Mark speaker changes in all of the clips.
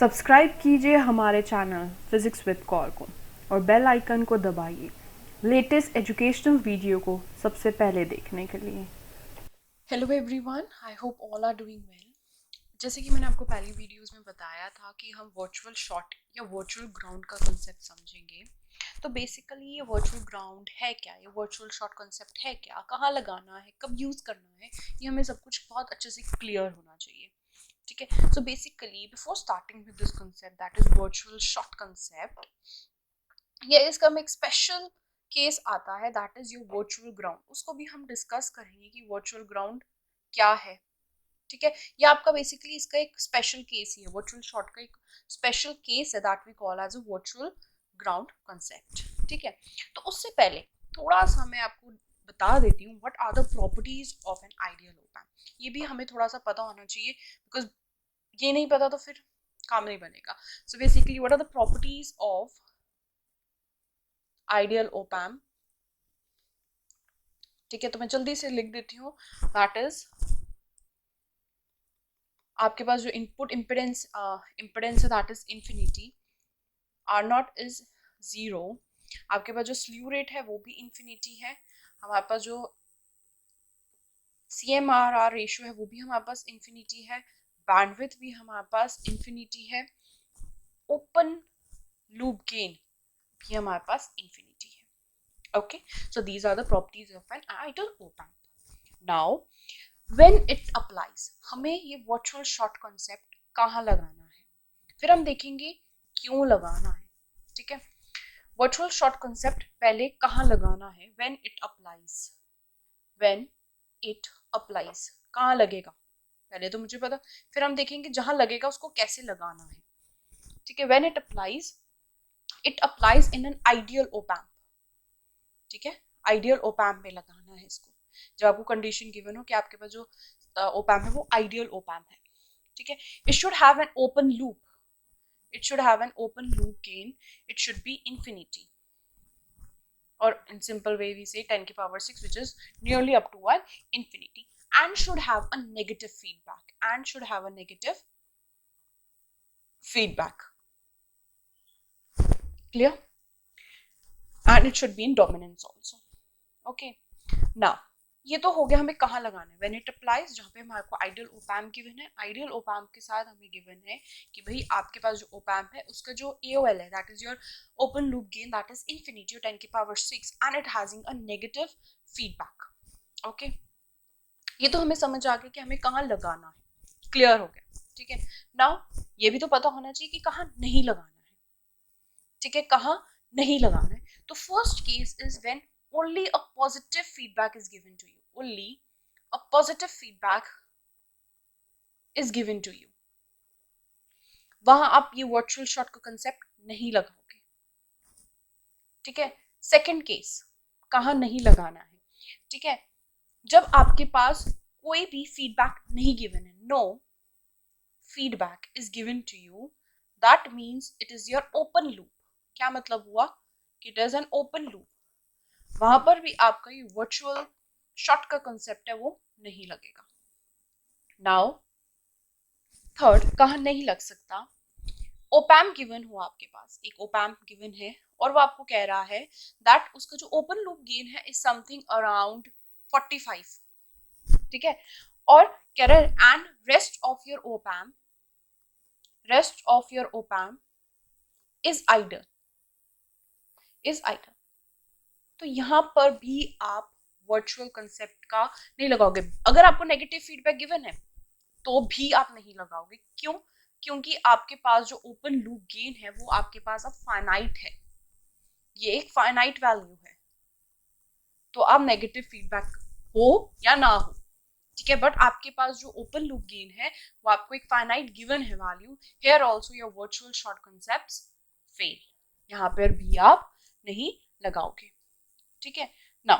Speaker 1: Subscribe कीजिए हमारे channel physics with Kaur को और बेल आइकन को दबाइए लेटेस्ट एजुकेशनल वीडियो को सबसे पहले देखने के लिए।
Speaker 2: Hello everyone, I hope all are doing well. जैसे कि मैंने आपको पहली वीडियोस में बताया था कि हम वर्चुअल शॉट या वर्चुअल ग्राउंड का कंसेप्ट समझेंगे। तो बेसिकली ये वर्चुअल ग्राउंड है क्या, ये वर्चुअल शॉट कंसेप्ट है क्या, कहाँ लगाना है, कब यूज़ करना है, ये हमें सब कुछ बहुत अच्छे से क्लियर होना चाहिए। ठीक है, so basically before starting with this concept that is virtual shot concept, ये इसका में एक स्पेशल केस आता है that is your virtual ground. उसको भी हम डिस्कस करेंगे कि वर्चुअल ग्राउंड क्या है। ठीक है, ये आपका बेसिकली इसका एक स्पेशल केस ही है, वर्चुअल शॉट का एक स्पेशल केस है that we call as a virtual ground concept. ठीक है, तो उससे पहले थोड़ा सा मैं आपको बता देती हूँ what are the properties of an ideal op amp. ये भी हमें थोड़ा सा पता होना चाहिए, बिकॉज ये नहीं पता तो फिर काम नहीं बनेगा। So basically what are the properties of ideal op amp. ठीक है, तो मैं जल्दी से लिख देती हूँ। दैट इज, आपके पास जो इनपुट इम्पिडेंस इम्पिडेंस है that is infinity, or not is zero, आपके पास जो स्ल्यू रेट है वो भी इंफिनिटी है, हमारे पास जो C M R R ratio है वो भी हमारे पास इंफिनिटी है, बैंडविड्थ भी हमारे पास इंफिनिटी है, ओपन लूप गेन भी हमारे पास इंफिनिटी है। Okay, so these are the properties of an ideal op amp. Now when it applies, हमें ये वर्चुअल शॉर्ट कॉन्सेप्ट कहाँ लगाना है, फिर हम देखेंगे क्यों लगाना है। ठीक है, वर्चुअल शॉर्ट कॉन्सेप्ट पहले कहाँ लगाना है, when it applies. When it applies कहाँ लगेगा पहले तो मुझे पता, फिर हम देखेंगे जहां लगेगा उसको कैसे लगाना है। ठीक है, when it applies in an ideal op amp. ठीक है, आइडियल ओप एम्प में लगाना है इसको, जब आपको कंडीशन गिवन हो कि आपके पास जो ओप एम्प है वो आइडियल ओप एम्प है। ठीक है, it should have an open loop, it should have an open loop gain, it should be infinity, or in simple way we say 10 to the power 6, which is nearly up to 1 infinity, and should have a negative feedback, and should have a negative feedback. Clear? And it should be in dominance also. Okay, now ये तो हो गया हमें कहाँ लगाना है, when it applies, जहाँ पे हमारे को आइडियल ओप एम्प गिवन है। आइडियल ओप एम्प के साथ हमें गिवन है कि भाई आपके पास जो ओप एम्प है उसका जो AOL है that is your open loop gain, that is infinity 10 की power 6, and it hedging a negative feedback. Okay, ये तो हमें समझ आ गया कि हमें कहाँ लगाना है, क्लियर हो गया। ठीक है, नाउ ये भी तो पता होना चाहिए कि कहाँ नहीं लगाना है। ठीक है, कहाँ नहीं लगाना है, तो first case is when only a positive feedback is given to you, only a positive feedback is given to you, वहां आप ये वर्चुअल शॉट का कंसेप्ट नहीं लगाओगे। ठीक है, सेकंड केस कहाँ नहीं लगाना है। ठीक है, जब आपके पास कोई भी फीडबैक नहीं गिवन है, no feedback is given to you, that means it is your open loop. क्या मतलब हुआ कि it is an open loop, वहां पर भी आपका ये वर्चुअल शॉट का कंसेप्ट है वो नहीं लगेगा। नाउ थर्ड कहाँ नहीं लग सकता, ओपैम्प गिवन हो, आपके पास एक ओपैम्प गिवन है और वो आपको कह रहा है दैट उसका जो ओपन लूप गेन है इज समथिंग अराउंड 45। ठीक है, और कह रहा है and rest of your op amp is ideal, is ideal. तो यहाँ पर भी आप वर्चुअल कंसेप्ट का नहीं लगाओगे। अगर आपको नेगेटिव फीडबैक गिवन है तो भी आप नहीं लगाओगे, क्यों? क्योंकि आपके पास जो ओपन लूप गेन है वो आपके पास अब फाइनाइट है, ये एक फाइनाइट वैल्यू है, तो आप नेगेटिव फीडबैक हो या ना हो, ठीक है, बट आपके पास जो ओपन लूप गेन है वो आपको एक फाइनाइट गिवन है value. Here also your virtual short concepts fail, यहाँ पर भी आप नहीं लगाओगे। ठीक है, नाउ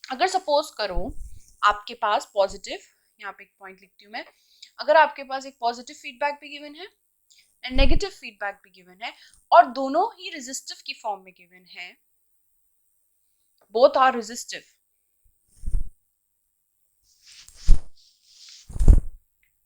Speaker 2: अगर सपोज करो आपके पास पॉजिटिव, यहाँ पे एक पॉइंट लिखती हूँ मैं, अगर आपके पास एक पॉजिटिव फीडबैक भी गिवन है एंड नेगेटिव फीडबैक भी गिवन है और दोनों ही रेजिस्टिव की फॉर्म में गिवन है, बोथ आर रेजिस्टिव,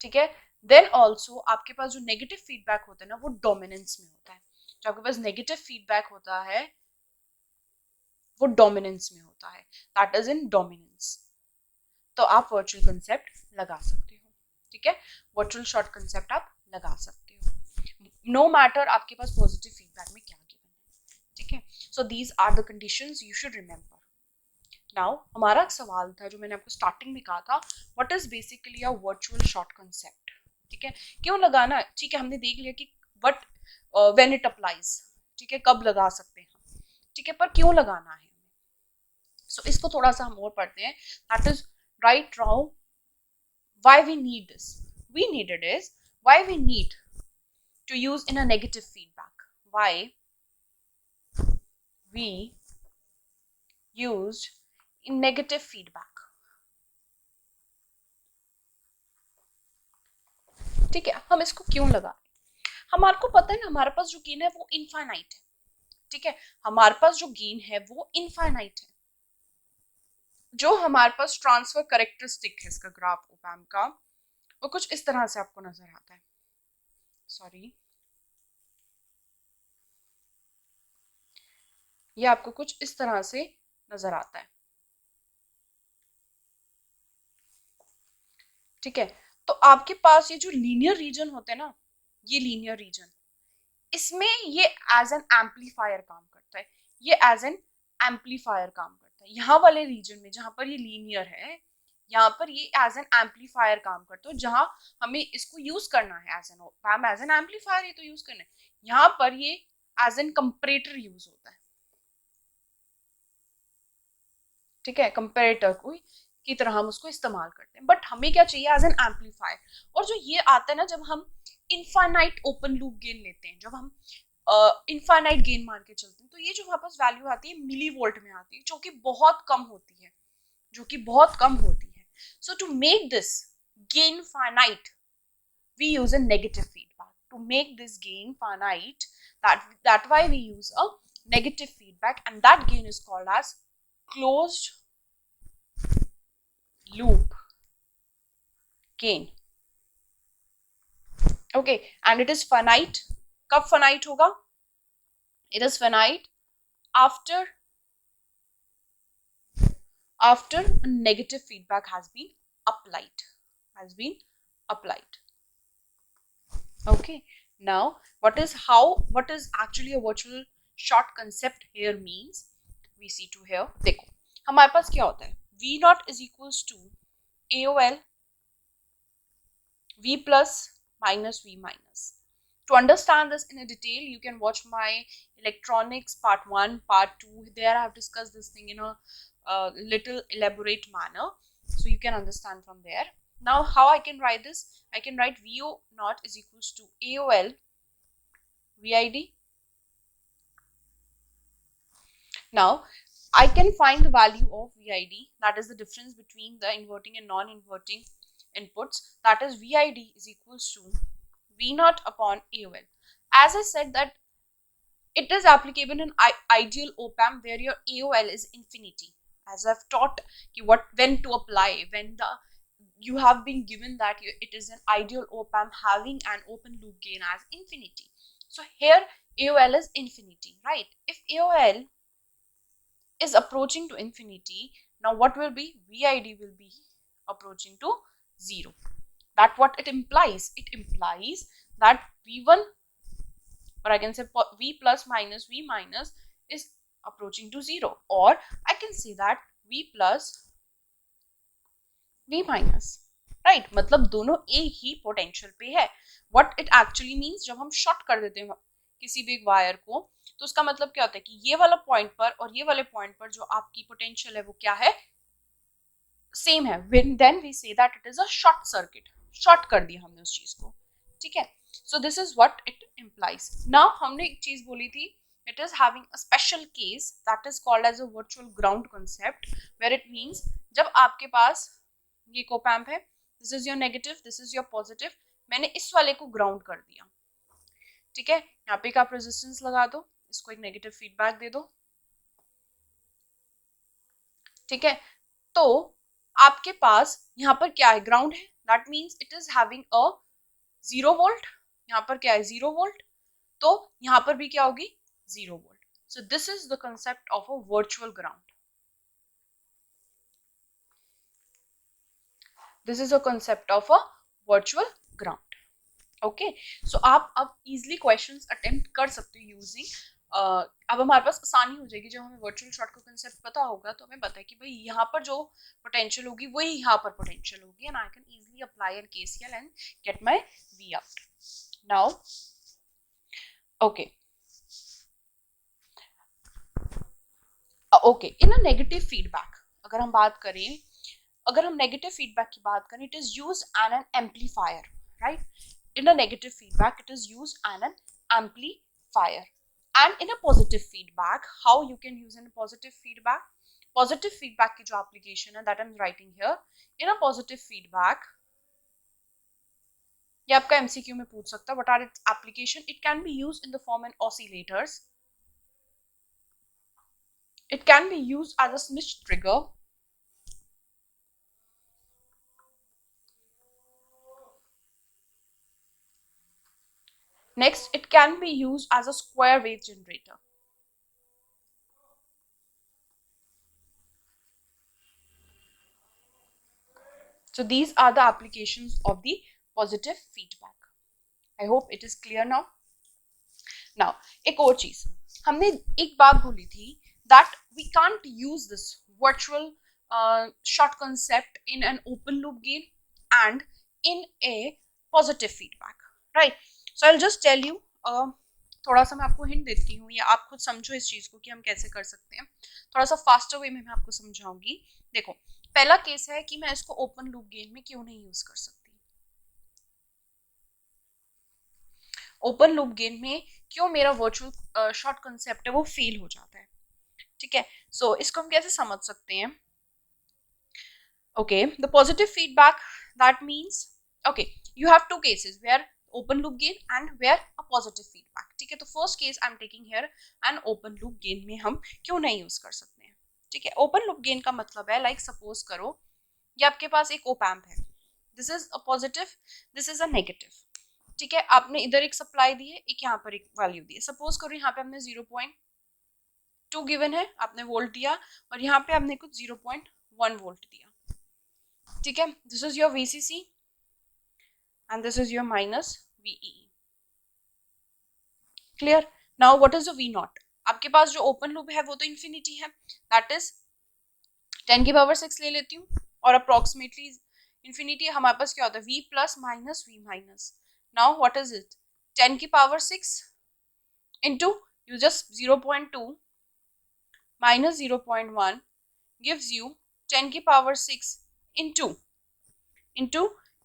Speaker 2: ठीक है, देन ऑल्सो आपके पास जो नेगेटिव फीडबैक होता है ना वो डोमिनेंस में होता है। जो आपके पास नेगेटिव फीडबैक होता है वो डोमिनेंस में होता है, दैट इज इन डोमिनेंस। तो आप वर्चुअल कंसेप्ट लगा सकते हो, ठीक है, वर्चुअल शॉर्ट कंसेप्ट आप लगा सकते हो, नो मैटर आपके पास पॉजिटिव फीडबैक में क्या गिवन है, ठीक है। So these are the conditions you should remember. Now हमारा एक सवाल था जो मैंने आपको स्टार्टिंग में कहा था, what is basically a virtual short concept, ठीक है, क्यों लगाना, ठीक है, हमने देख लिया कि व्हाट व्हेन इट अप्लाइज, ठीक है, कब लगा सकते हैं हम, ठीक है, पर क्यों लगाना है। सो इसको थोड़ा सा हम और पढ़ते हैं, that is right now why we need this. We needed is why we need to use in a negative feedback. Why we used in negative feedback. ठीक है, हम इसको क्यों लगा, हमारे को पता है ना हमारे पास जो गेन है वो इनफाइनाइट है, ठीक है, हमारे पास जो गेन है वो इनफाइनाइट है। जो हमारे पास ट्रांसफर करेक्टरिस्टिक है इसका ग्राफ ओपैम का वो कुछ इस तरह से आपको नजर आता है, सॉरी, ये आपको कुछ इस तरह से नजर आता है, ठीक है। तो आपके पास ये जो लीनियर रीजन होते हैं ना, ये लीनियर रीजन, इसमें ये एज एन एम्पलीफायर काम करता है, ये एज एन एम्पलीफायर काम करता है। यहाँ वाले रीजन में जहां पर ये लीनियर है, यहाँ पर ये एज एन एम्पलीफायर काम करता है, जहां हमें इसको यूज करना है as an as an amplifier, ये तो यूज करना है, यहाँ पर ये एज एन कंपरेटर यूज होता है, ठीक है, कंपेरेटर को की तरह हम उसको इस्तेमाल करते हैं, बट हमें क्या चाहिए एज एन एम्पलीफायर। और जो ये आता है ना जब हम इनफाइनाइट ओपन लूप गेन लेते हैं, जब हम इनफाइनाइट गेन मान के चलते हैं, तो ये जो हमारे पास वैल्यू आती है मिली वोल्ट में आती है, जो कि बहुत कम होती है, जो कि बहुत कम होती है। So to make this gain finite we use a negative feedback to make this gain finite, that why we use a negative feedback, and that gain is called as closed loop gain, okay, and it is finite। कब finite होगा, it is finite after a negative feedback has been applied, okay। Now what is actually a virtual short concept here means, we see to here, देखो हमारे पास क्या होता है, v naught is equals to AOL v plus minus v minus। To understand this in a detail, you can watch my electronics part 1, part 2. There I have discussed this thing in a little elaborate manner, so you can understand from there. Now how I can write this, I can write VO naught is equals to AOL VID. Now I can find the value of VID, that is the difference between the inverting and non-inverting inputs, that is VID is equals to V naught upon AOL. As I said that it is applicable in ideal op-amp where your AOL is infinity, as I've taught when to apply, when you have been given that it is an ideal op-amp having an open loop gain as infinity. So here AOL is infinity, right? If AOL is approaching to infinity, now what will be, VID will be approaching to 0. That what it implies, it implies that V1, or I can say V plus minus V minus is approaching to 0, or I can say that V plus V minus, right? मतलब दोनों एक ही potential पे है। What it actually means, जब हम short कर देते हैं किसी भी वायर को, तो उसका मतलब क्या होता है कि ये वाला पॉइंट पर और ये वाले पॉइंट पर जो आपकी पोटेंशियल है वो क्या है, सेम है। Then we say that it is a short circuit, short कर दिया हमने उस चीज को, ठीक है। So this is what it implies. Now हमने एक चीज बोली थी, it is having a special case that is called as a virtual ground concept, where it means जब आपके पास ये कोपैम्प है, this is your negative, this is your positive, मैंने इस वाले को ग्राउंड कर दिया, ठीक है, यहाँ पे आप रेजिस्टेंस लगा दो, इसको एक नेगेटिव फीडबैक दे दो, ठीक है। तो आपके पास यहाँ पर क्या है, ग्राउंड है, that means it is having a 0 volt, यहाँ पर क्या है 0 वोल्ट, तो यहाँ पर भी क्या होगी 0 volt. So this is the concept of a virtual ground. This is a concept of a virtual ground. Okay, so आप अब इजिली क्वेश्चंस अटेम्प्ट कर सकते हो यूजिंग. अब हमारे पास आसानी हो जाएगी जब हमें वर्चुअल शॉर्ट का कंसेप्ट पता होगा, तो हमें पता है कि भाई यहाँ पर जो पोटेंशियल होगी वही यहाँ पर पोटेंशियल होगी, and I can easily apply N KCL and gate my we out. Now okay, okay, in a negative feedback अगर हम बात करें, अगर हम नेगेटिव फीडबैक की बात करें, it is use N N amplifier, right. In a negative feedback it is used as an amplifier, and in a positive feedback how you can use in a positive feedback की जो application है that I'm writing here. In a positive feedback ये आपका MCQ में पूछ सकता है, what are its application. It can be used in the form of oscillators, it can be used as a Smith trigger, next it can be used as a square wave generator. So these are the applications of the positive feedback. I hope it is clear now. Now एक और चीज हमने एक बात बोली थी that we can't use this virtual short concept in an open loop gain and in a positive feedback, right. So I'll just tell you थोड़ा सा मैं आपको हिंट देती हूँ, या आप खुद समझो इस चीज को कि हम कैसे कर सकते हैं. थोड़ा सा फास्टर वे में मैं आपको समझाऊंगी. देखो, पहला केस है कि मैं इसको ओपन लूप गेन में क्यों नहीं यूज कर सकती. ओपन लूप गेन में क्यों मेरा वर्चुअल शॉर्ट कंसेप्ट है वो फेल हो जाता है. ठीक है, सो इसको हम कैसे समझ सकते हैं. Okay, the positive feedback that means, okay, you have two cases where open loop gain and where a positive feedback. ठीक है, तो first case I am taking here and open loop gain में हम क्यों नहीं यूज कर सकते हैं. ठीक है, ओपन लूप गेन का मतलब है लाइक सपोज करो ये आपके पास एक ओप एम्प है, this is a positive, this is a negative. ठीक है, आपने इधर एक सप्लाई दी है, एक यहाँ पर एक वैल्यू दी है. सपोज करो यहाँ पे हमने 0.2 गिवन है, आपने वोल्ट दिया, और यहाँ पे हमने कुछ 0.1 वोल्ट दिया. ठीक है, this is your VCC and this is your minus VEE. Clear. Now what is the V not. आपके पास जो ओपन लूप है वो तो इन्फिनिटी है, दैट इज 10 की पावर 6 ले लेती हूँ, और अप्रोक्सीमेटली इन्फिनिटी हमारे पास क्या होता है V plus minus V minus. Now what is it? 10 की power 6 into you just 0.2 minus 0.1 gives you 10 की power 6 into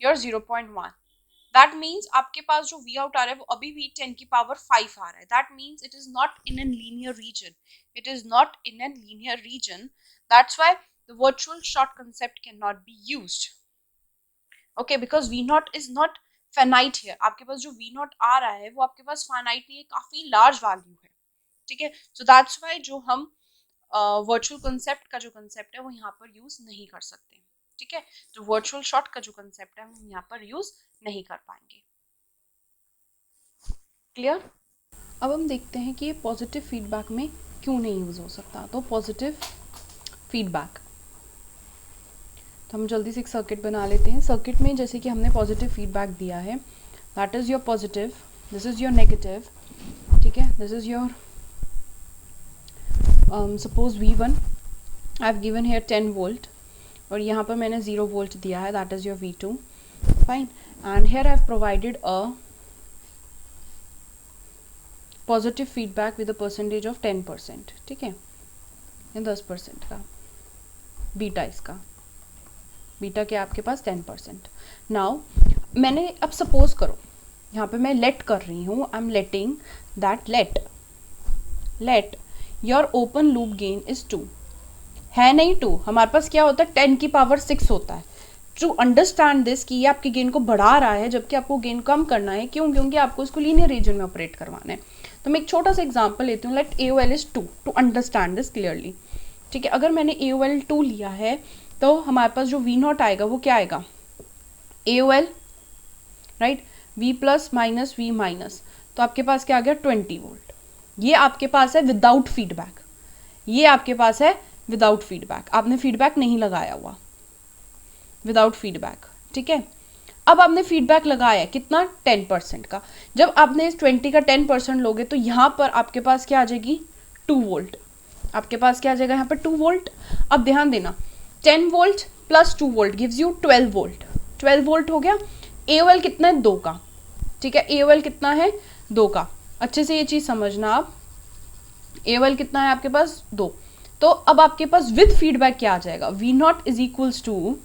Speaker 2: your 0.1. That means आपके पास जो V out आ रहा है वो अभी भी 10 की power 5 आ रहा है. That means it is not in a linear region. It is not in a linear region. That's why the virtual short concept cannot be used. Okay, because V naught is not finite है. आपके पास जो V not आ रहा है वो आपके पास finite नहीं है, काफी लार्ज वैल्यू है. ठीक है, सो दैट्स व्हाई जो हम वर्चुअल कंसेप्ट का जो कंसेप्ट है वो यहाँ पर यूज नहीं कर सकते. ठीक है, जो वर्चुअल शॉर्ट का जो कंसेप्ट है हम यहाँ पर यूज नहीं कर पाएंगे. क्लियर. अब हम देखते हैं कि ये पॉजिटिव फीडबैक में क्यों नहीं यूज हो सकता. तो पॉजिटिव फीडबैक, तो हम जल्दी से एक सर्किट बना लेते हैं. सर्किट में जैसे कि हमने पॉजिटिव फीडबैक दिया है, that is your positive, this is your negative. ठीक है, this is your suppose V1 I have given here 10 volt, और यहाँ पर मैंने 0 वोल्ट दिया है, that is your V2. Fine, and here I have provided a positive feedback with a percentage of 10%. ठीक है, या 10% का बीटा, इसका बीटा क्या आपके पास 10%. नाउ मैंने अब सपोज करो यहाँ पे मैं लेट कर रही हूँ, I am letting that let your open loop gain is 2. है नहीं 2, हमारे पास क्या होता है 10 की पावर 6 होता है. टू अंडरस्टैंड दिस कि ये आपके गेन को बढ़ा रहा है जबकि आपको गेन कम करना है. क्यों? क्योंकि आपको इसको लीनियर रीजन में ऑपरेट करवाना है. तो मैं एक छोटा सा एग्जाम्पल लेती हूँ, let AOL is 2 to understand this clearly. ठीक है, अगर मैंने AOL 2 लिया है तो हमारे पास जो V नॉट आएगा वो क्या आएगा, AOL, right. V plus minus V minus, तो आपके पास क्या आ गया 20 वोल्ट। ये आपके पास है विदाउट फीडबैक, ये आपके पास है विदाउट फीडबैक, आपने फीडबैक नहीं लगाया हुआ, विदाउट फीडबैक, ठीक है। अब आपने फीडबैक लगाया कितना 10% का, जब आपने इस 20 का 10% लोगे तो यहाँ पर आपके पास क्या आ जाएगी 2 वोल्ट, आपके पास क्या आ जाएगा यहाँ पर 2 वोल्ट। अब ध्यान देना 10 volt plus 2 volt gives you 12 volt, 12 volt हो गया। AOL कितना है 2 का, ठीक है, AOL कितना है 2 का, अच्छे से ये चीज़ समझना आप, AOL कितना है आपके पास 2। तो अब आपके पास विद फीडबैक क्या आ जाएगा, V0 is equals to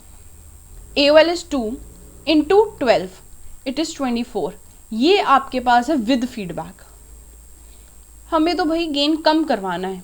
Speaker 2: AOL is 2 into 12 it is 24, ये आपके पास है विद फीडबैक। हमें तो भाई गेन कम करवाना है,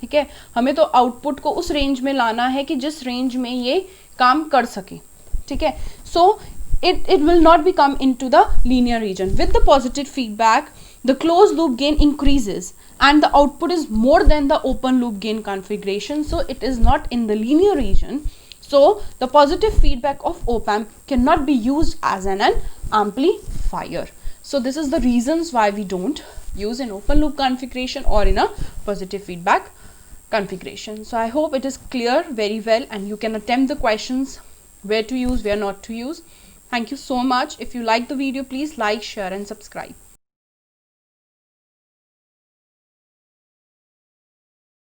Speaker 2: ठीक है, हमें तो आउटपुट को उस रेंज में लाना है कि जिस रेंज में ये काम कर सके, ठीक है। सो it will not be come into the linear region. With the positive feedback, the closed loop gain increases and the output is more than the open loop gain configuration, so it is not in the linear region. So the positive feedback of op-amp cannot be used as an amplifier. So this is the reasons why we don't use an open loop configuration or in a positive feedback configuration. So I hope it is clear very well and you can attempt the questions where to use, where not to use. Thank you so much. If you like the video, please like, share and subscribe.